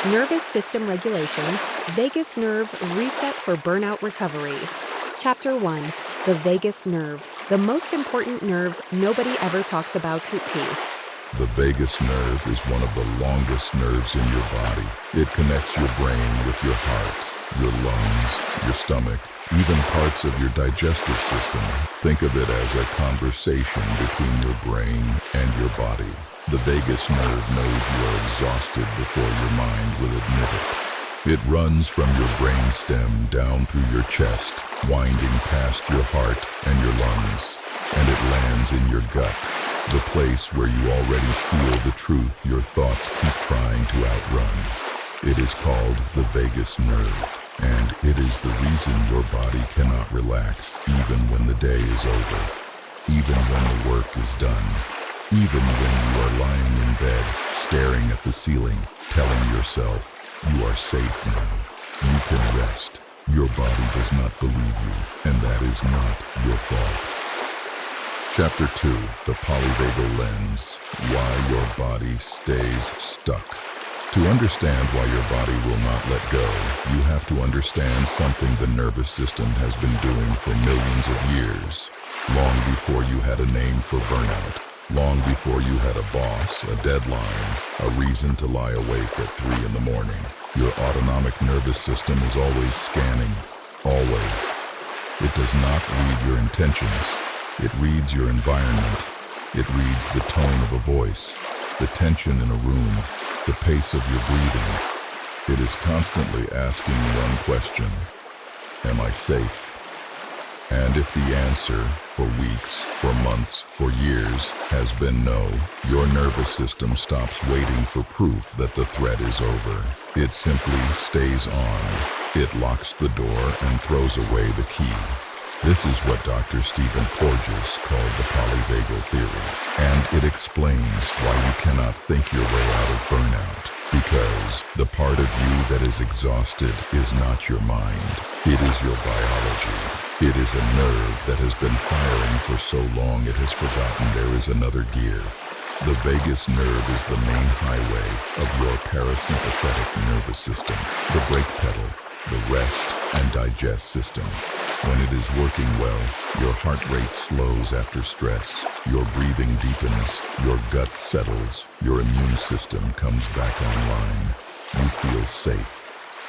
Nervous System Regulation, Vagus Nerve Reset for Burnout Recovery. Chapter 1. The Vagus Nerve, the most important nerve nobody ever talks about to T. The vagus nerve is one of the longest nerves in your body. It connects your brain with your heart, your lungs, your stomach, even parts of your digestive system. Think of it as a conversation between your brain and your body. The vagus nerve knows you are exhausted before your mind will admit it. It runs from your brainstem down through your chest, winding past your heart and your lungs, and it lands in your gut, the place where you already feel the truth your thoughts keep trying to outrun. It is called the vagus nerve, and it is the reason your body cannot relax even when the day is over, even when the work is done, even when you are lying in bed, staring at the ceiling, telling yourself, you are safe now. You can rest. Your body does not believe you, and that is not your fault. Chapter 2. The Polyvagal Lens. Why your body stays stuck. To understand why your body will not let go, you have to understand something the nervous system has been doing for millions of years. Long before you had a name for burnout. Long before you had a boss, a deadline, a reason to lie awake at 3 in the morning. Your autonomic nervous system is always scanning. Always. It does not read your intentions. It reads your environment. It reads the tone of a voice, the tension in a room, the pace of your breathing. It is constantly asking one question: am I safe? And if the answer, for weeks, for months, for years, has been no, your nervous system stops waiting for proof that the threat is over. It simply stays on. It locks the door and throws away the key. This is what Dr. Stephen Porges called the polyvagal theory, and it explains why you cannot think your way out of burnout. Because the part of you that is exhausted is not your mind. It is your biology. It is a nerve that has been firing for so long it has forgotten there is another gear. The vagus nerve is the main highway of your parasympathetic nervous system, the brake pedal, the rest and digest system. When it is working well, your heart rate slows after stress, your breathing deepens, your gut settles, your immune system comes back online. You feel safe,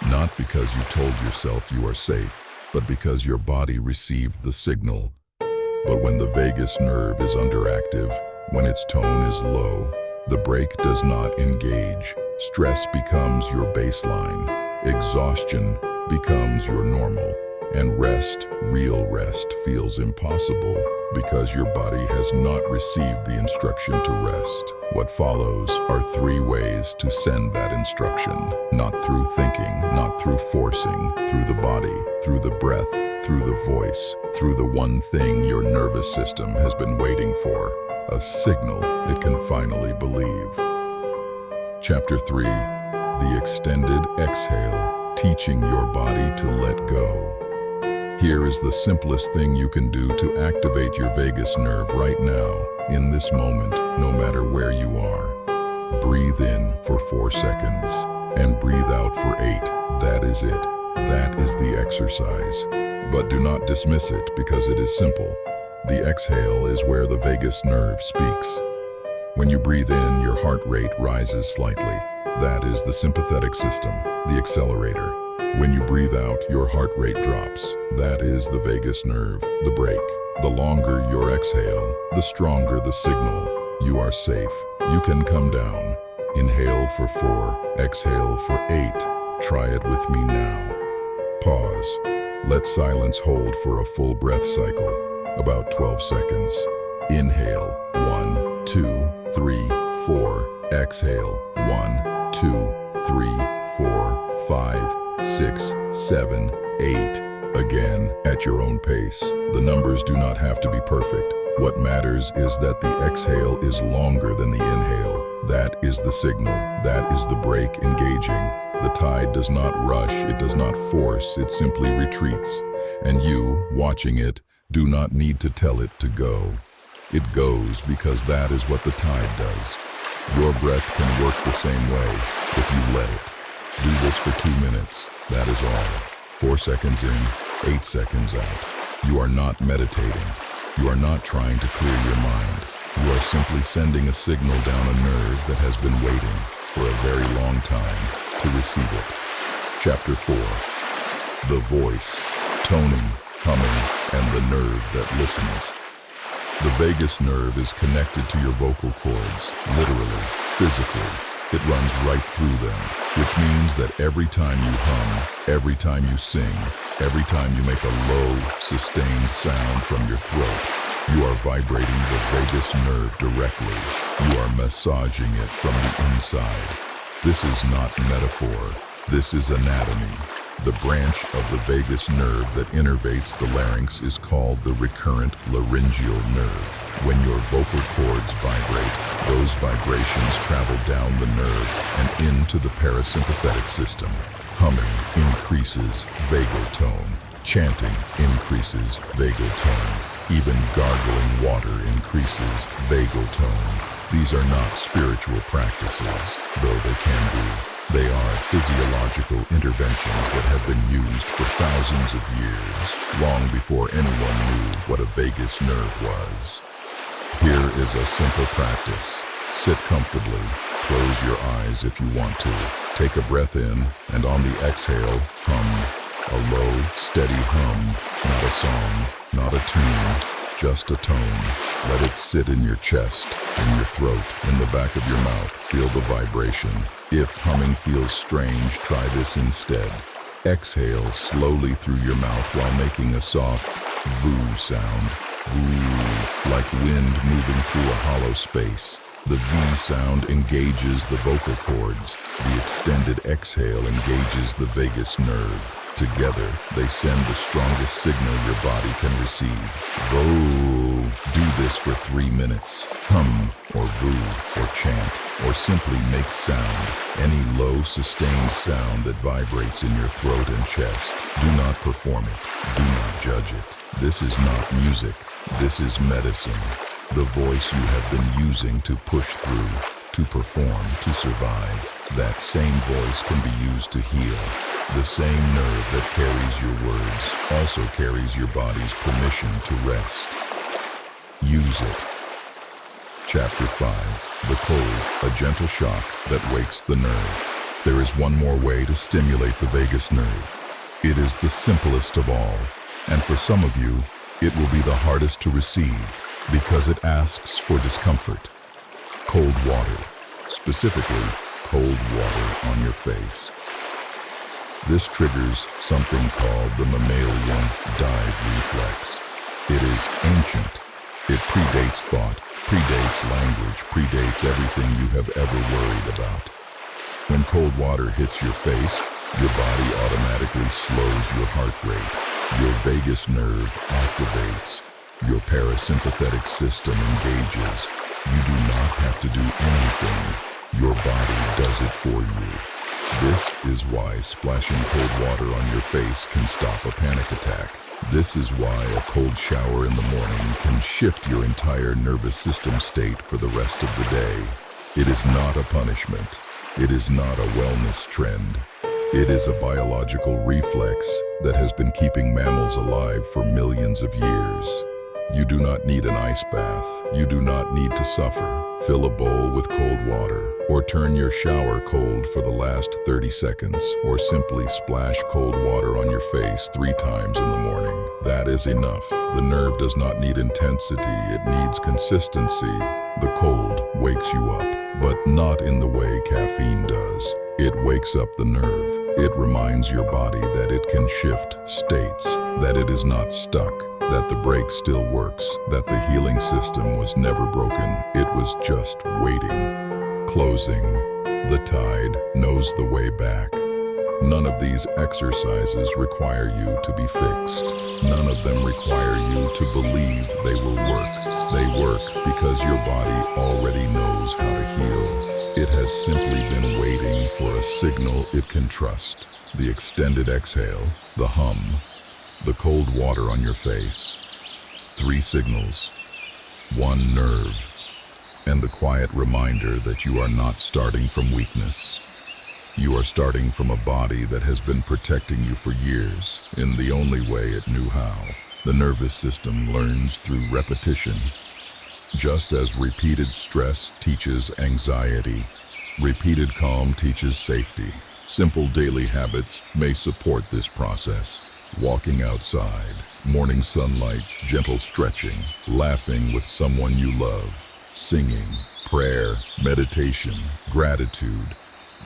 not because you told yourself you are safe, but because your body received the signal. But when the vagus nerve is underactive, when its tone is low, the brake does not engage. Stress becomes your baseline. Exhaustion becomes your normal. And rest, real rest, feels impossible because your body has not received the instruction to rest. What follows are 3 ways to send that instruction. Not through thinking, not through forcing, through the body, through the breath, through the voice, through the one thing your nervous system has been waiting for, a signal it can finally believe. Chapter 3. The Extended Exhale, Teaching Your Body to Let Go. Here is the simplest thing you can do to activate your vagus nerve right now, in this moment, no matter where you are. Breathe in for 4 seconds and breathe out for 8. That is it. That is the exercise. But do not dismiss it because it is simple. The exhale is where the vagus nerve speaks. When you breathe in, your heart rate rises slightly. That is the sympathetic system, the accelerator. When you breathe out, your heart rate drops. That is the vagus nerve, the brake. The longer your exhale, the stronger the signal. You are safe. You can come down. Inhale for 4, exhale for 8. Try it with me now. Pause. Let silence hold for a full breath cycle, about 12 seconds. Inhale, 1, 2, 3, 4. Exhale, 1, 2, 3, 4, 5, 6, 7, 8. Again, at your own pace. The numbers do not have to be perfect. What matters is that the exhale is longer than the inhale. That is the signal. That is the brake engaging. The tide does not rush. It does not force. It simply retreats. And you, watching it, do not need to tell it to go. It goes because that is what the tide does. Your breath can work the same way if you let it. Do this for 2 minutes. That is all. 4 seconds in, 8 seconds out. You are not meditating. You are not trying to clear your mind. You are simply sending a signal down a nerve that has been waiting for a very long time to receive it. Chapter 4. The voice, toning, humming, and the nerve that listens. The vagus nerve is connected to your vocal cords, literally, physically. It runs right through them, which means that every time you hum, every time you sing, every time you make a low, sustained sound from your throat, you are vibrating the vagus nerve directly. You are massaging it from the inside. This is not metaphor. This is anatomy. The branch of the vagus nerve that innervates the larynx is called the recurrent laryngeal nerve. When your vocal cords vibrate, those vibrations travel down the nerve and into the parasympathetic system. Humming increases vagal tone. Chanting increases vagal tone. Even gargling water increases vagal tone. These are not spiritual practices, though they can be. They are physiological interventions that have been used for thousands of years, long before anyone knew what a vagus nerve was. Here is a simple practice. Sit comfortably. Close your eyes if you want to. Take a breath in, and on the exhale, hum. A low, steady hum, not a song, not a tune, just a tone. Let it sit in your chest, in your throat, in the back of your mouth. Feel the vibration. If humming feels strange, try this instead. Exhale slowly through your mouth while making a soft voo sound. Voo, like wind moving through a hollow space. The V sound engages the vocal cords. The extended exhale engages the vagus nerve. Together, they send the strongest signal your body can receive. Voo. Do this for 3 minutes. Hum, or voo, or chant, or simply make sound. Any low, sustained sound that vibrates in your throat and chest. Do not perform it. Do not judge it. This is not music. This is medicine. The voice you have been using to push through, to perform, to survive. That same voice can be used to heal. The same nerve that carries your words also carries your body's permission to rest. Use it. Chapter 5. The cold, a gentle shock that wakes the nerve. There is one more way to stimulate the vagus nerve. It is the simplest of all, and for some of you, it will be the hardest to receive because it asks for discomfort. Cold water, specifically cold water on your face. This triggers something called the mammalian dive reflex. It is ancient. It predates thought, predates language, predates everything you have ever worried about. When cold water hits your face, your body automatically slows your heart rate. Your vagus nerve activates. Your parasympathetic system engages. You do not have to do anything. Your body does it for you. This is why splashing cold water on your face can stop a panic attack. This is why a cold shower in the morning can shift your entire nervous system state for the rest of the day. It is not a punishment. It is not a wellness trend. It is a biological reflex that has been keeping mammals alive for millions of years. You do not need an ice bath. You do not need to suffer. Fill a bowl with cold water, or turn your shower cold for the last 30 seconds, or simply splash cold water on your face 3 times in the morning. That is enough. The nerve does not need intensity, it needs consistency. The cold wakes you up, but not in the way caffeine does. It wakes up the nerve. It reminds your body that it can shift states, that it is not stuck, that the brake still works, that the healing system was never broken, it was just waiting. Closing. The tide knows the way back. None of these exercises require you to be fixed. None of them require you to believe they will work. They work because your body already knows how to heal. It has simply been waiting for a signal it can trust. The extended exhale, the hum, the cold water on your face. 3 signals, 1 nerve, and the quiet reminder that you are not starting from weakness. You are starting from a body that has been protecting you for years in the only way it knew how. The nervous system learns through repetition. Just as repeated stress teaches anxiety, repeated calm teaches safety. Simple daily habits may support this process. Walking outside, morning sunlight, gentle stretching, laughing with someone you love, singing, prayer, meditation, gratitude,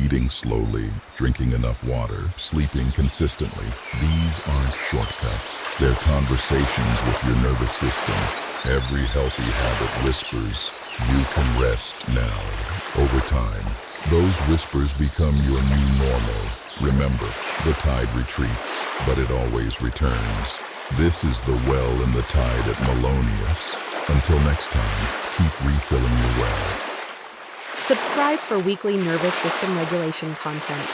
eating slowly, drinking enough water, sleeping consistently. These aren't shortcuts. They're conversations with your nervous system. Every healthy habit whispers, "You can rest now." Over time, those whispers become your new normal. Remember, the tide retreats, but it always returns. This is the well in the tide at Melonius. Until next time, keep refilling your well. Subscribe for weekly nervous system regulation content.